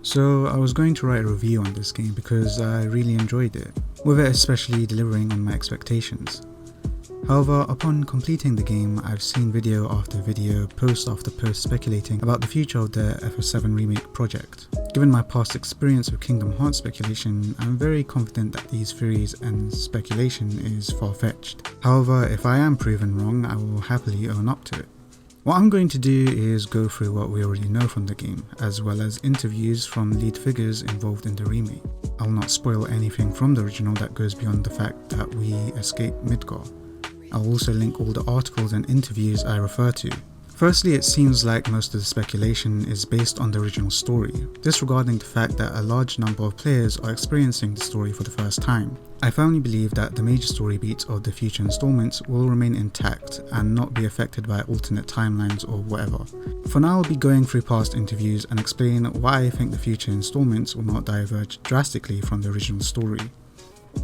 So I was going to write a review on this game because I really enjoyed it, with it especially delivering on my expectations. However, upon completing the game, I've seen video after video, post after post speculating about the future of the FF7 Remake project. Given my past experience with Kingdom Hearts speculation, I'm very confident that these theories and speculation is far-fetched. However, if I am proven wrong, I will happily own up to it. What I'm going to do is go through what we already know from the game, as well as interviews from lead figures involved in the remake. I'll not spoil anything from the original that goes beyond the fact that we escape Midgar. I'll also link all the articles and interviews I refer to. Firstly, it seems like most of the speculation is based on the original story, disregarding the fact that a large number of players are experiencing the story for the first time. I firmly believe that the major story beats of the future installments will remain intact and not be affected by alternate timelines or whatever. For now, I'll be going through past interviews and explain why I think the future installments will not diverge drastically from the original story.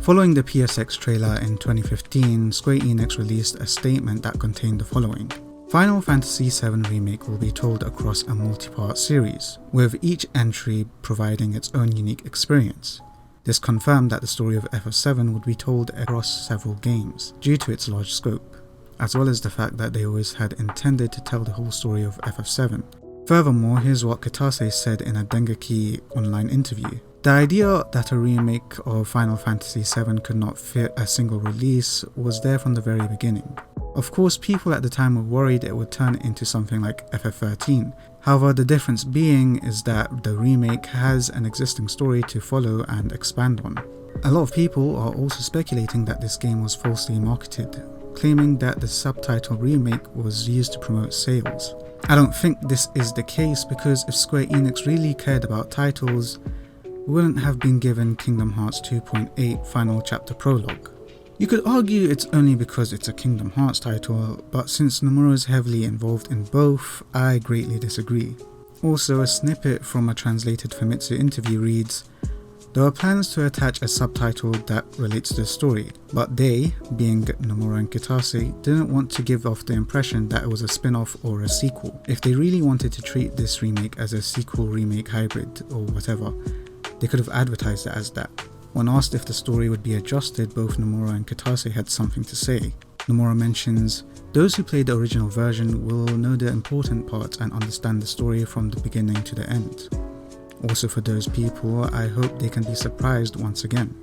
Following the PSX trailer in 2015, Square Enix released a statement that contained the following. Final Fantasy VII Remake will be told across a multi-part series, with each entry providing its own unique experience. This confirmed that the story of FF7 would be told across several games, due to its large scope, as well as the fact that they always had intended to tell the whole story of FF7. Furthermore, here's what Kitase said in a Dengeki online interview. The idea that a remake of Final Fantasy VII could not fit a single release was there from the very beginning. Of course, people at the time were worried it would turn into something like FF13. However, the difference being is that the remake has an existing story to follow and expand on. A lot of people are also speculating that this game was falsely marketed, claiming that the subtitle remake was used to promote sales. I don't think this is the case because if Square Enix really cared about titles, we wouldn't have been given Kingdom Hearts 2.8 Final Chapter Prologue. You could argue it's only because it's a Kingdom Hearts title, but since Nomura is heavily involved in both, I greatly disagree. Also, a snippet from a translated Famitsu interview reads, "There are plans to attach a subtitle that relates to the story, but they, being Nomura and Kitase, didn't want to give off the impression that it was a spin-off or a sequel. If they really wanted to treat this remake as a sequel-remake hybrid or whatever, they could have advertised it as that." When asked if the story would be adjusted, both Nomura and Kitase had something to say. Nomura mentions, "Those who played the original version will know the important parts and understand the story from the beginning to the end. Also for those people, I hope they can be surprised once again."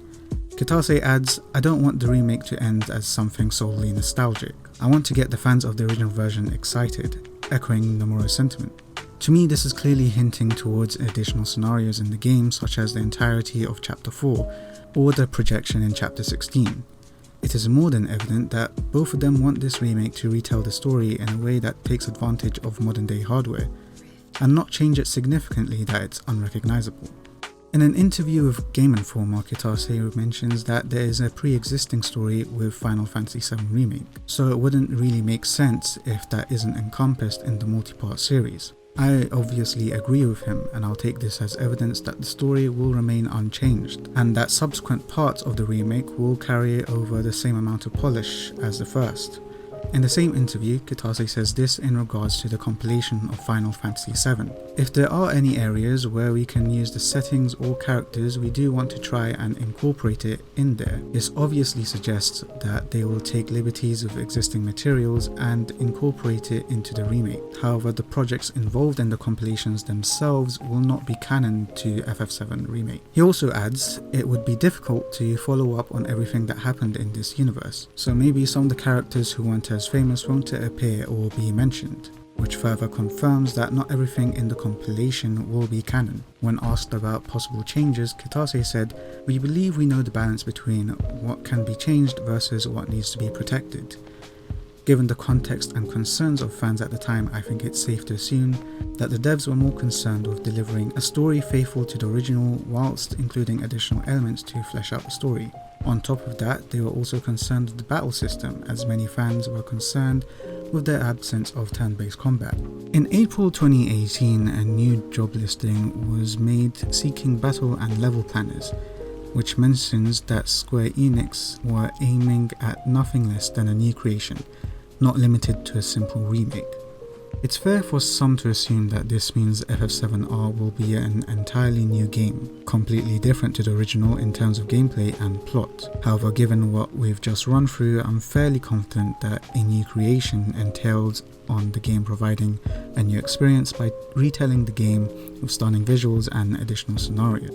Kitase adds, "I don't want the remake to end as something solely nostalgic. I want to get the fans of the original version excited," echoing Nomura's sentiment. To me, this is clearly hinting towards additional scenarios in the game, such as the entirety of Chapter 4 or the projection in Chapter 16. It is more than evident that both of them want this remake to retell the story in a way that takes advantage of modern day hardware, and not change it significantly that it's unrecognizable. In an interview with Game Informer, Kitase mentions that there is a pre-existing story with Final Fantasy VII Remake, so it wouldn't really make sense if that isn't encompassed in the multi-part series. I obviously agree with him, and I'll take this as evidence that the story will remain unchanged, and that subsequent parts of the remake will carry over the same amount of polish as the first. In the same interview, Kitase says this in regards to the compilation of Final Fantasy VII. "If there are any areas where we can use the settings or characters, we do want to try and incorporate it in there. This obviously suggests that they will take liberties with existing materials and incorporate it into the remake. However, the projects involved in the compilations themselves will not be canon to FF7 Remake." He also adds, "It would be difficult to follow up on everything that happened in this universe, so maybe some of the characters who weren't as famous won't appear or be mentioned," which further confirms that not everything in the compilation will be canon. When asked about possible changes, Kitase said, "We believe we know the balance between what can be changed versus what needs to be protected. Given the context and concerns of fans at the time, I think it's safe to assume that the devs were more concerned with delivering a story faithful to the original whilst including additional elements to flesh out the story. On top of that, they were also concerned with the battle system, as many fans were concerned with the absence of turn-based combat." In April 2018, a new job listing was made seeking battle and level planners, which mentions that Square Enix were aiming at nothing less than a new creation, not limited to a simple remake. It's fair for some to assume that this means FF7R will be an entirely new game, completely different to the original in terms of gameplay and plot. However, given what we've just run through, I'm fairly confident that a new creation entails on the game providing a new experience by retelling the game with stunning visuals and additional scenarios.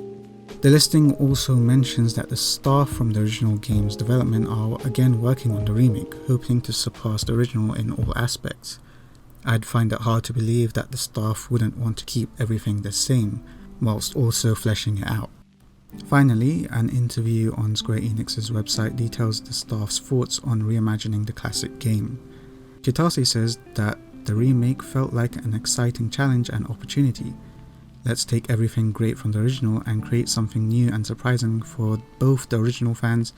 The listing also mentions that the staff from the original game's development are again working on the remake, hoping to surpass the original in all aspects. I'd find it hard to believe that the staff wouldn't want to keep everything the same, whilst also fleshing it out. Finally, an interview on Square Enix's website details the staff's thoughts on reimagining the classic game. Kitase says that the remake felt like an exciting challenge and opportunity. Let's take everything great from the original and create something new and surprising for both the original fans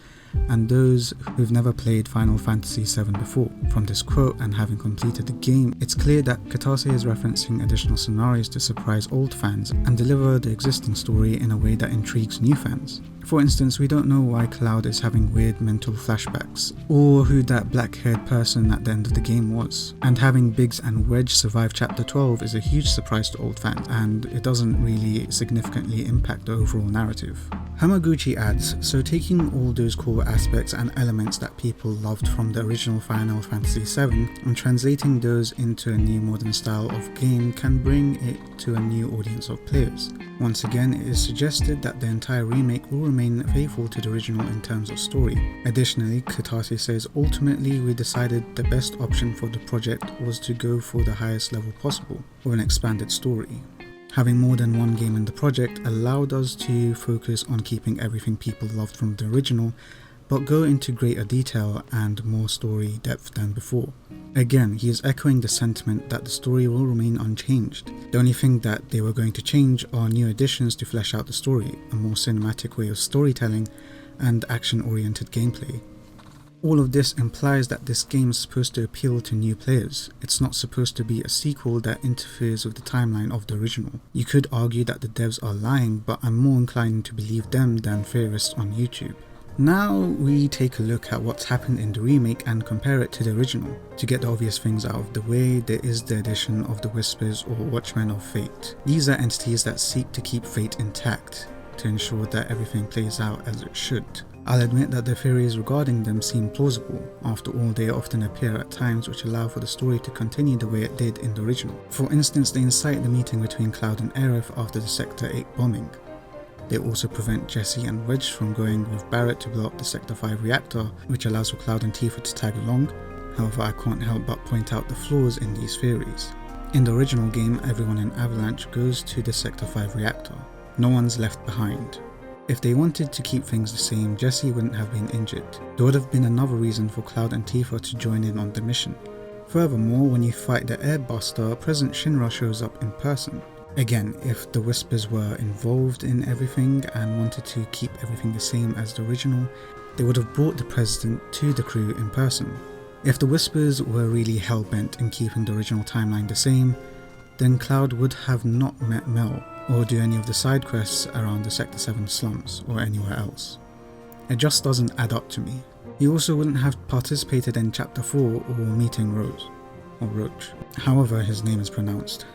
and those who've never played Final Fantasy VII before. From this quote and having completed the game, it's clear that Kitase is referencing additional scenarios to surprise old fans and deliver the existing story in a way that intrigues new fans. For instance, we don't know why Cloud is having weird mental flashbacks, or who that black-haired person at the end of the game was. And having Biggs and Wedge survive Chapter 12 is a huge surprise to old fans, and it doesn't really significantly impact the overall narrative. Hamaguchi adds, so taking all those core aspects and elements that people loved from the original Final Fantasy VII and translating those into a new modern style of game can bring it to a new audience of players. Once again, it is suggested that the entire remake will remain faithful to the original in terms of story. Additionally, Kitase says ultimately we decided the best option for the project was to go for the highest level possible, with an expanded story. Having more than one game in the project allowed us to focus on keeping everything people loved from the original, but go into greater detail and more story depth than before. Again, he is echoing the sentiment that the story will remain unchanged. The only thing that they were going to change are new additions to flesh out the story, a more cinematic way of storytelling, and action-oriented gameplay. All of this implies that this game is supposed to appeal to new players. It's not supposed to be a sequel that interferes with the timeline of the original. You could argue that the devs are lying, but I'm more inclined to believe them than theorists on YouTube. Now we take a look at what's happened in the remake and compare it to the original. To get the obvious things out of the way, there is the addition of the Whispers or Watchmen of Fate. These are entities that seek to keep Fate intact, to ensure that everything plays out as it should. I'll admit that the theories regarding them seem plausible. After all, they often appear at times which allow for the story to continue the way it did in the original. For instance, they incite the meeting between Cloud and Aerith after the Sector 8 bombing. They also prevent Jesse and Wedge from going with Barrett to blow up the Sector 5 reactor, which allows for Cloud and Tifa to tag along. However, I can't help but point out the flaws in these theories. In the original game, everyone in Avalanche goes to the Sector 5 reactor. No one's left behind. If they wanted to keep things the same, Jesse wouldn't have been injured. There would have been another reason for Cloud and Tifa to join in on the mission. Furthermore, when you fight the Airbuster, President Shinra shows up in person. Again, if the Whispers were involved in everything and wanted to keep everything the same as the original, they would have brought the President to the crew in person. If the Whispers were really hell-bent in keeping the original timeline the same, then Cloud would have not met Mel, or do any of the side quests around the Sector 7 slums or anywhere else. It just doesn't add up to me. He also wouldn't have participated in Chapter 4 or meeting Rose, or Roach, however his name is pronounced.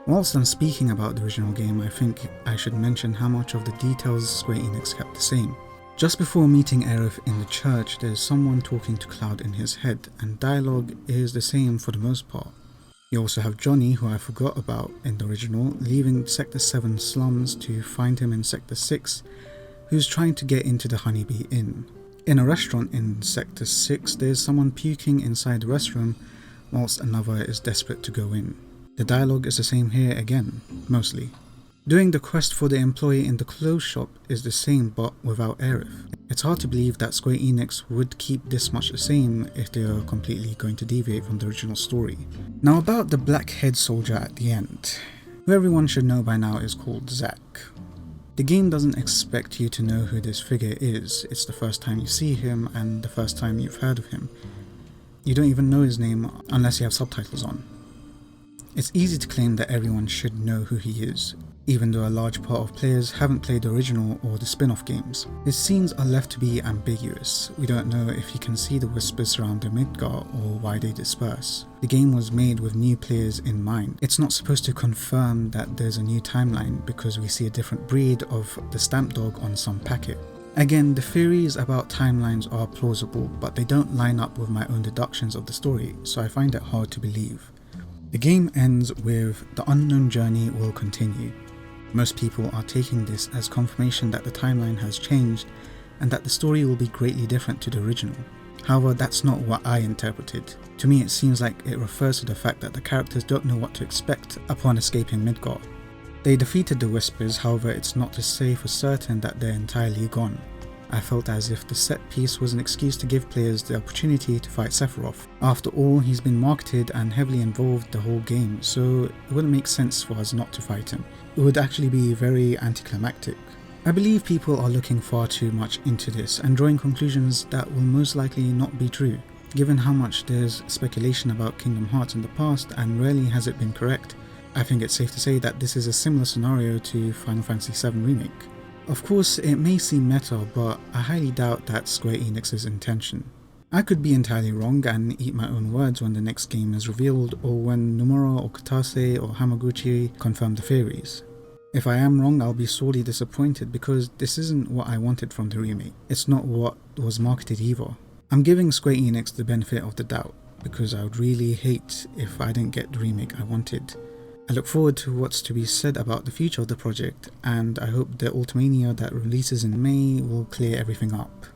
Whilst I'm speaking about the original game, I think I should mention how much of the details Square Enix kept the same. Just before meeting Aerith in the church, there's someone talking to Cloud in his head, and dialogue is the same for the most part. You also have Johnny, who I forgot about in the original, leaving Sector 7 slums to find him in Sector 6, who's trying to get into the Honeybee Inn. In a restaurant in Sector 6, there's someone puking inside the restroom, whilst another is desperate to go in. The dialogue is the same here again, mostly. Doing the quest for the employee in the clothes shop is the same but without Aerith. It's hard to believe that Square Enix would keep this much the same if they are completely going to deviate from the original story. Now about the black head soldier at the end, who everyone should know by now is called Zack. The game doesn't expect you to know who this figure is. It's the first time you see him and the first time you've heard of him. You don't even know his name unless you have subtitles on. It's easy to claim that everyone should know who he is. even though a large part of players haven't played the original or the spin-off games. His scenes are left to be ambiguous. We don't know if he can see the whispers surrounding Midgar or why they disperse. The game was made with new players in mind. It's not supposed to confirm that there's a new timeline because we see a different breed of the stamp dog on some packet. Again, the theories about timelines are plausible, but they don't line up with my own deductions of the story, so I find it hard to believe. The game ends with "the unknown journey will continue." Most people are taking this as confirmation that the timeline has changed and that the story will be greatly different to the original. However, that's not what I interpreted. To me, it seems like it refers to the fact that the characters don't know what to expect upon escaping Midgar. They defeated the Whispers, however it's not to say for certain that they're entirely gone. I felt as if the set piece was an excuse to give players the opportunity to fight Sephiroth. After all, he's been marketed and heavily involved the whole game, so it wouldn't make sense for us not to fight him. It would actually be very anticlimactic. I believe people are looking far too much into this and drawing conclusions that will most likely not be true. Given how much there's speculation about Kingdom Hearts in the past and rarely has it been correct, I think it's safe to say that this is a similar scenario to Final Fantasy VII Remake. Of course, it may seem meta, but I highly doubt that's Square Enix's intention. I could be entirely wrong and eat my own words when the next game is revealed or when Nomura or Katase or Hamaguchi confirm the theories. If I am wrong, I'll be sorely disappointed because this isn't what I wanted from the remake. It's not what was marketed either. I'm giving Square Enix the benefit of the doubt because I would really hate if I didn't get the remake I wanted. I look forward to what's to be said about the future of the project, and I hope the Ultimania that releases in May will clear everything up.